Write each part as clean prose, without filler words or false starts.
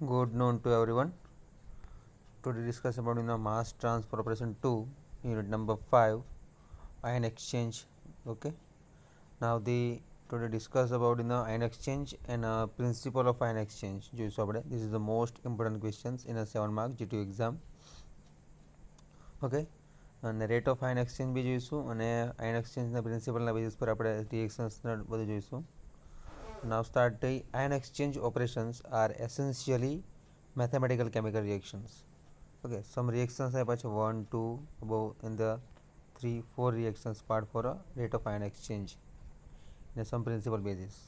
Good noon to everyone. Today discuss about mass transfer operation 2, unit number 5, ion exchange. Okay. Now the today discuss about ion exchange and principle of ion exchange. This is the most important questions in a 7 mark GTU exam. Okay. અને rate of ion exchange બી જોઈશું અને ion એક્સચેન્જના પ્રિન્સિપલના basis પર આપણે રિએક્શન્સના બધું જોઈશું. Now start the ion exchange operations are essentially mathematical chemical reactions. Okay, some reactions are about 1, 2, above in the 3, 4 reactions part for a rate of ion exchange in some principal basis.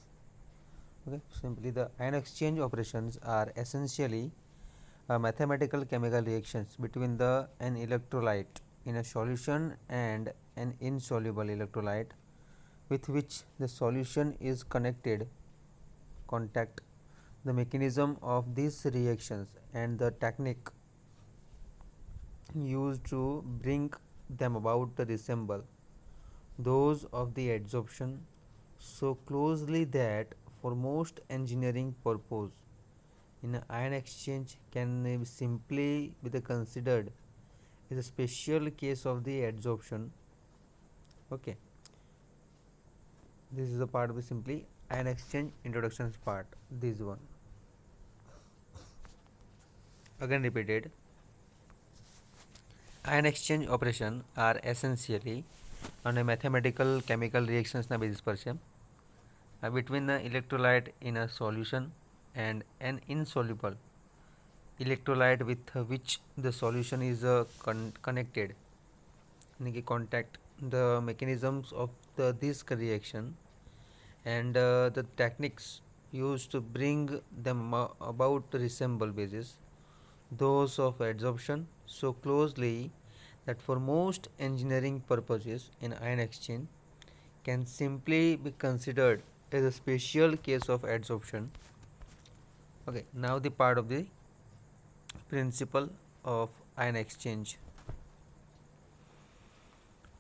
Okay, simply the ion exchange operations are essentially mathematical chemical reactions between an electrolyte in a solution and an insoluble electrolyte with which the solution is contact. The mechanism of these reactions and the technique used to bring them about resemble those of the adsorption so closely that for most engineering purpose in ion exchange can simply be considered as a special case of the adsorption. Okay, this is the part of simply ion exchange introductions part. This one again repeated. Ion exchange operation are essentially અને mathematical chemical reactions ના basis પર છે between the electrolyte in a solution and an insoluble electrolyte with which the solution is connected contact. The mechanisms of this reaction and the techniques used to bring them about resemble basis those of adsorption so closely that for most engineering purposes in ion exchange can simply be considered as a special case of adsorption. Okay, now the part of the principle of ion exchange.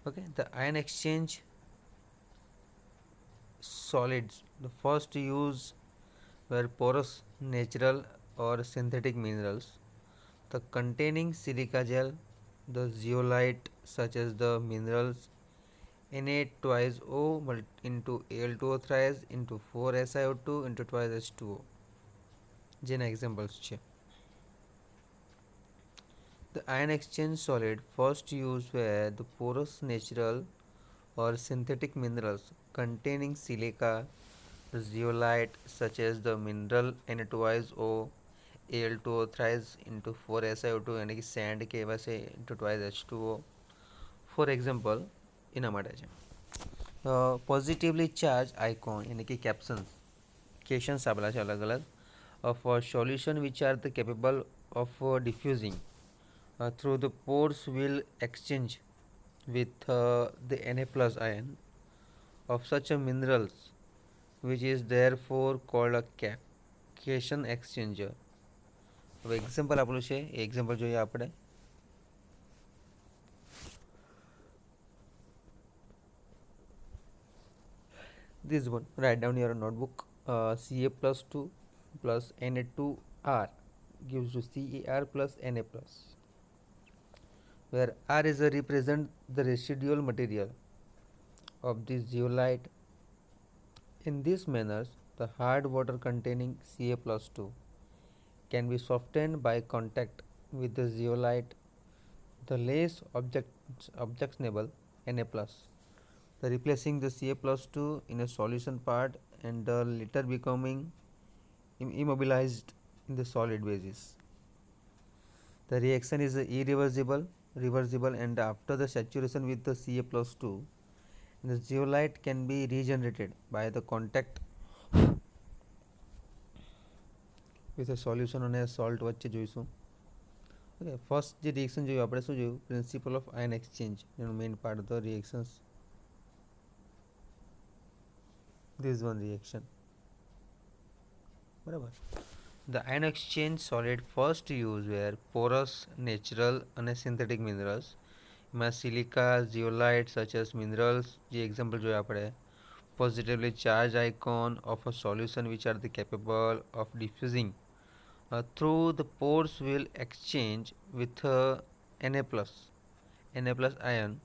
Okay, the ion exchange solids, the first use were porous natural or synthetic minerals, the containing silica gel, the zeolite such as the minerals Na twice O into Al2O thrice into 4 SiO2 into twice H2O જેના examples છે. The ion exchange solid first used were the porous natural or synthetic minerals containing silica, the zeolite such as the mineral Na2O Al2O thrice into 4 SiO2 यानी कि sand કહેવાય છે into twice H2O. For example, એના માટે છે positively charge icon यानी कि captions કેશન્સ આપેલા છે અલગ અલગ of a solution which are the capable of diffusing through the pores will exchange with the Na plus ion of such a minerals which is therefore called a cation exchanger. હવે example આપેલું છે એ example જોઈએ આપણે. This one, write down your notebook. Ca plus 2 plus Na2R gives you Car plus Na plus, where R is a represent the residual material of the zeolite. In this manner, the hard water containing Ca plus 2 can be softened by contact with the zeolite, the less objectionable Na plus, the replacing the Ca plus 2 in a solution part and the later becoming immobilized in the solid basis. The reaction is reversible and after the saturation with the Ca plus 2, the zeolite can be regenerated by the contact with a solution અને salt વચ્ચે જોઈશું. Okay, first જે reaction જોયું આપણે શું જોયું? Principal of ion exchange એનું main part હતો રિએક્શન્સ. This one reaction, બરાબર. The ion exchange solid first used were porous natural અને synthetic minerals. એમાં silica zeolite such as minerals જે એક્ઝામ્પલ જોયા આપણે. Positively charged ion of a solution which are the capable of diffusing through the pores will exchange with Na plus ion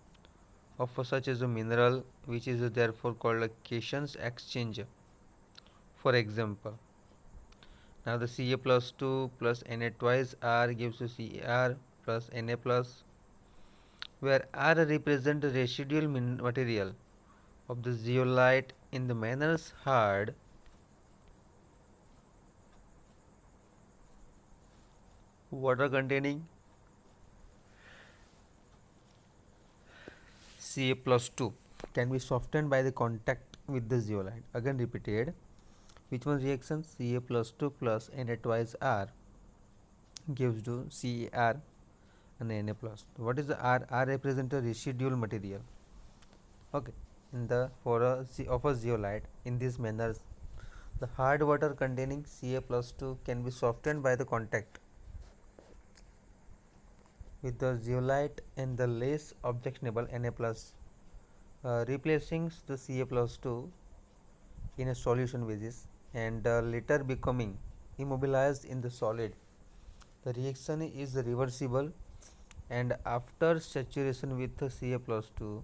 of such as a mineral, which is therefore called a cations exchanger. For example, now the Ca plus 2 plus Na twice R gives you Car plus Na plus, where R represents the residual material of the zeolite in the manners hard water containing Ca plus 2 can be softened by the contact with the zeolite. Again repeated, which one reaction? Ca plus 2 plus Na twice R gives to Car and Na plus. What is the R? R represents a residual material. Okay, in the for of a zeolite in this manner, the hard water containing Ca plus 2 can be softened by the contact with the zeolite and the less objectionable Na plus, replacing the Ca plus 2 in a solution basis and later becoming immobilized in the solid. The reaction is reversible, and after saturation with Ca plus 2,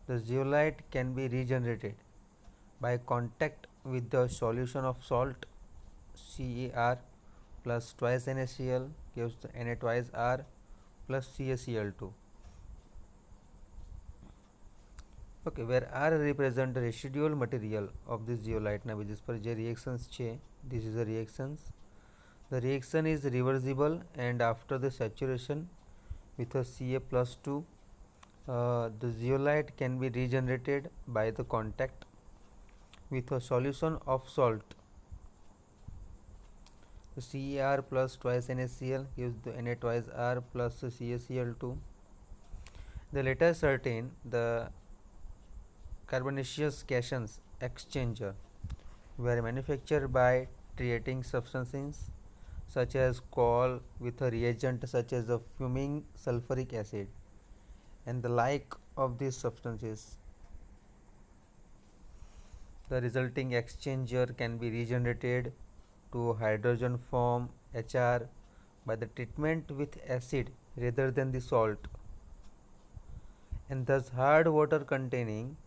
the zeolite can be regenerated by contact with the solution of salt Car plus twice NaCl gives Na twice R plus CaCl2. Okay, where R represent the residual material of this zeolite na basis par je reactions છે. This is the reactions. The reaction is reversible, and after the saturation with a Ca plus 2, the zeolite can be regenerated by the contact with a solution of salt. The Car plus twice NaCl gives the Na twice R plus CaCl2. The later certain the carbonaceous cations exchanger were manufactured by treating substances such as coal with a reagent such as the fuming sulfuric acid and the like of these substances. The resulting exchanger can be regenerated to hydrogen form Hr by the treatment with acid rather than the salt, and thus hard water containing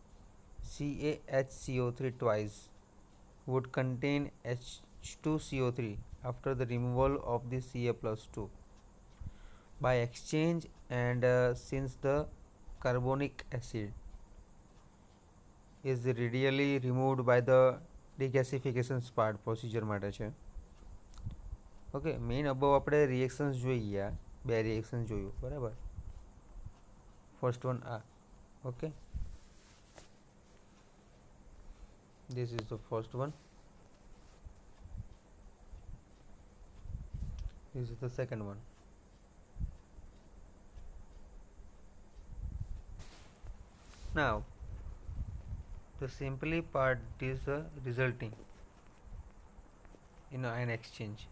CaHCO3 twice would contain H2CO3 after the removal of the Ca plus 2 by exchange, and since the carbonic acid is readily removed by the degasification part procedure માટે છે. Okay, main above આપણે reactions જોઈ ગયા, બે reaction જોયું બરાબર. First one આ. Okay, this is the first one, this is the second one. Now the simply part is resulting in ion exchange.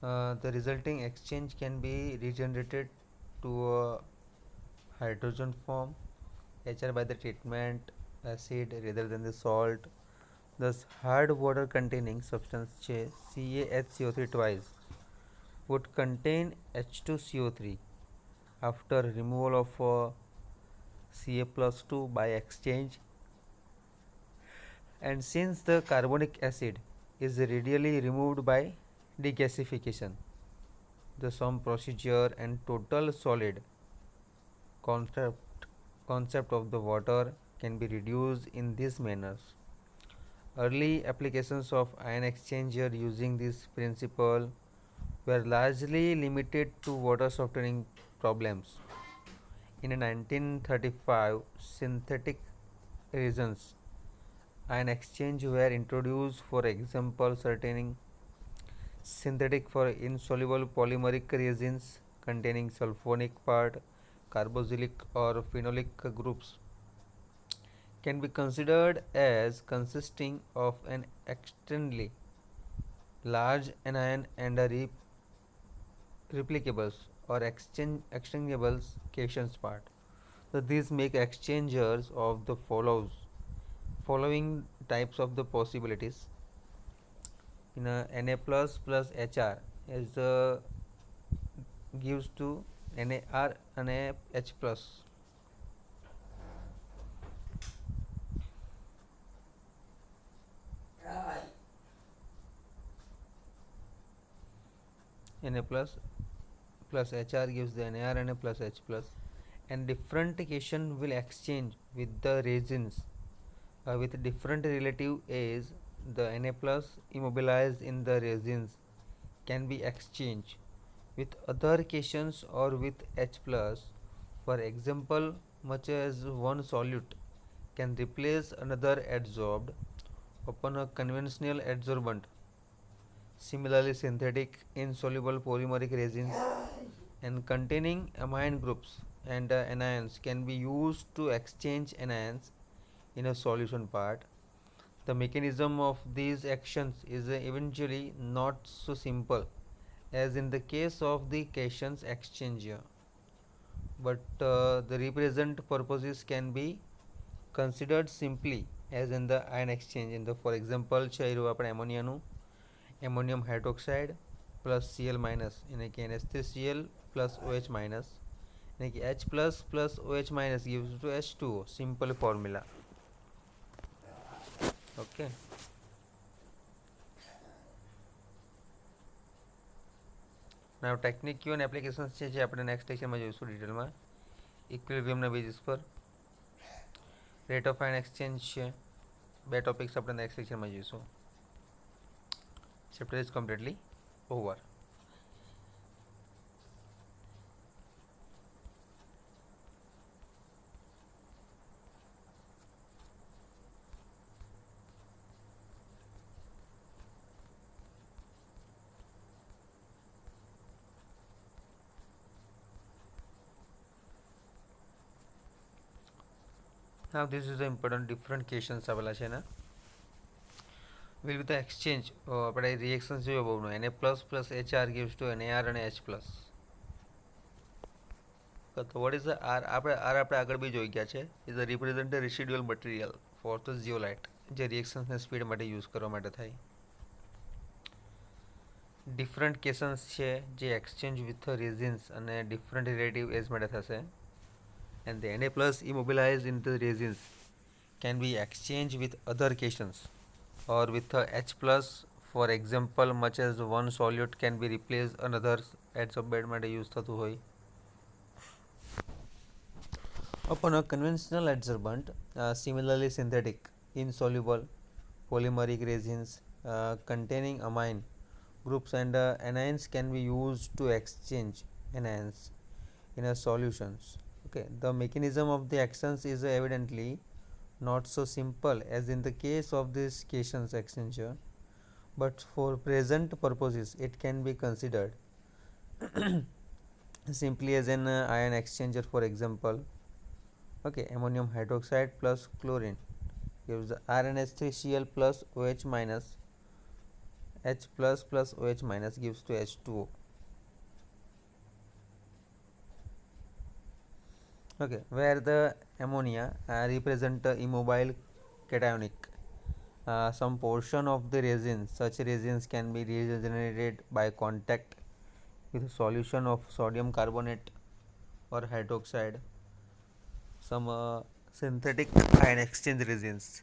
The resulting exchange can be regenerated to a hydrogen form Hr by the treatment acid rather than the salt. Thus hard water containing substance CaHCO3 twice would contain H2CO3 after removal of Ca plus 2 by exchange, and since the carbonic acid is readily removed by degasification, the sum procedure and total solid concept of the water can be reduced in this manner. Early applications of ion exchanger using this principle were largely limited to water softening problems. In 1935, synthetic reasons ion exchange were introduced, for example, certain synthetic for insoluble polymeric resins containing sulfonic part, carboxylic or phenolic groups can be considered as consisting of an extremely large anion and a replicables or exchangeables cations part. So these make exchangers of the follows following types of the possibilities in a Na plus HR is gives to NaR and NaH plus. Na plus HR gives the NaR and Na plus H plus, and different cation will exchange with the resins with different relative age. The Na plus immobilized in the resins can be exchanged with other cations or with H plus. For example, much as one solute can replace another adsorbed upon a conventional adsorbent. Similarly, synthetic insoluble polymeric resins and containing amine groups and anions can be used to exchange anions in a solution part. The mechanism of these actions is eventually not so simple as in the case of the cations exchange, but the represent purposes can be considered simply as in the ion exchange. In the, for example, છે આપણે એમોનિયાનું ammonium hydroxide plus Cl minus એને કે NH3Cl plus OH minus એને કે H plus OH minus gives to H2O. Simple formula. Okay. Now technique and applications છે જે આપણે નેક્સ્ટ લેક્ચરમાં જોઈશું ડિટેલમાં. ઇક્વિલિબ્રિયમના બેઝિસ પર રેટ ઓફ આયન એક્સચેન્જ છે. બે ટોપિક્સ આપણે નેક્સ્ટ લેક્ચરમાં જોઈશું. Chapter is completely over. Now this is the important different cations આવેલા છે ને will be the exchange આપણે reactions જોયો બહુનો Na plus HR gives to NaR and H plus. So what is the R? આપણે આગળ બી જોઈ ગયા છે. is the represent the residual material for the zeolite જે reactions ને સ્પીડ માટે યુઝ કરવા માટે થાય. ડિફરન્ટ કેસન્સ છે જે એક્સચેન્જ વિથ રેઝિન્સ અને ડિફરન્ટ રિલેટિવ એજ માટે થશે. And the Na plus immobilized into the resins can be exchanged with other cations or with H plus. For example, much as one solute can be replaced another adsorbate માટે use થતું હોય. Upon a conventional adsorbent, similarly synthetic insoluble polymeric resins containing amine groups and anions can be used to exchange anions in a solutions. Okay, the mechanism of the actions is evidently not so simple as in the case of this cations exchanger, but for present purposes it can be considered simply as an ion exchanger. For example, okay, ammonium hydroxide plus chlorine gives the RnH3Cl plus OH minus. H plus OH minus gives to H2O. Okay, where the ammonia represent immobile cationic. Some portion of the resins, such resins can be regenerated by contact with a solution of sodium carbonate or hydroxide. Some synthetic ion exchange resins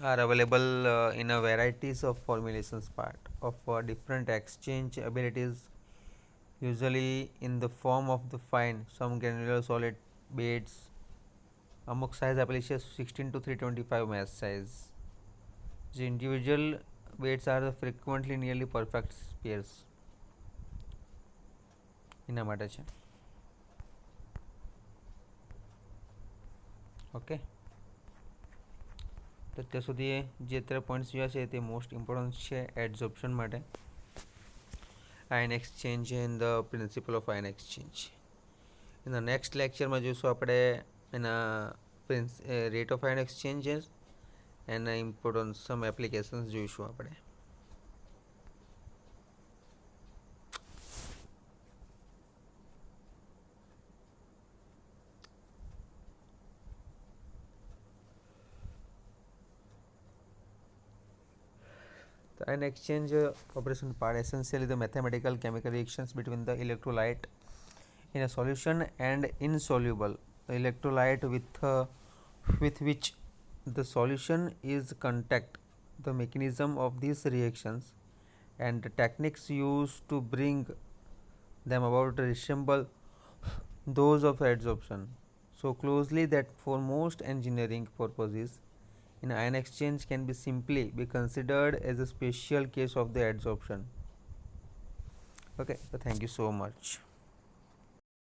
are available in a varieties of formulations part of different exchange abilities, usually in the form of the fine some granular solid beads. અમુક size આપેલી છે 16 to 325 mass size. The individual beads are frequently nearly perfect pairs. એના માટે છે. Okay, તો અત્યાર સુધી જે અત્યારે પોઈન્ટ્સ જોયા છે તે મોસ્ટ ઇમ્પોર્ટન્ટ છે એડઝોર્પ્શન માટે. Ion exchange and the principle of ion exchange. એના નેક્સ્ટ લેક્ચરમાં જોઈશું આપણે એના રેટ ઓફ આયન એક્સચેન્જીસ એના ઇમ્પોર્ટન્ટ સમ એપ્લિકેશન્સ જોઈશું આપણે. The ion exchange operation part essentially the mathematical chemical reactions between the electrolyte in a solution and insoluble electrolyte with which the solution is contact, the mechanism of these reactions and the techniques used to bring them about resemble those of adsorption so closely that for most engineering purposes in ion exchange can be simply be considered as a special case of the adsorption. Okay, so thank you so much.